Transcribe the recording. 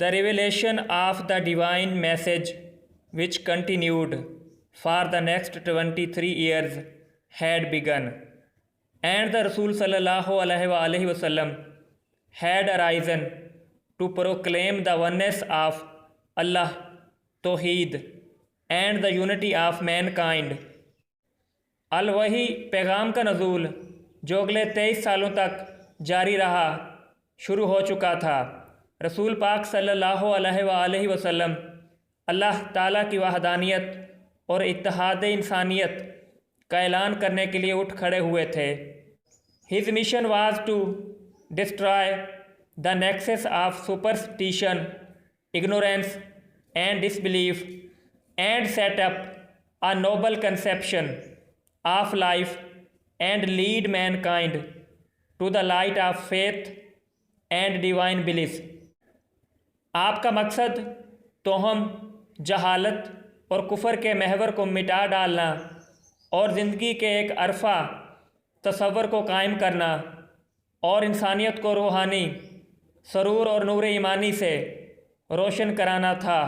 The revelation of the divine message, which continued for the next 23 years, had begun, and the Rasul sallallahu alaihi wasallam had arisen to proclaim the oneness of Allah, Tawheed, and the unity of mankind. अल-वही पैगाम का नज़ूल जो अगले 23 सालों तक जारी रहा शुरू हो चुका था। रसूल पाक सल्लल्लाहु अलैहि वसल्लम अल्लाह ताला की वहदानियत और इत्तेहाद इंसानियत का ऐलान करने के लिए उठ खड़े हुए थे। His mission was to destroy the nexus of superstition, ignorance and disbelief and set up a noble conception of life and lead mankind to the light of faith and divine bliss। आपका मकसद तोहम, जहालत और कुफर के महवर को मिटा डालना और ज़िंदगी के एक अरफा तसव्वुर को कायम करना और इंसानियत को रूहानी सरूर और नूर ईमानी से रोशन कराना था।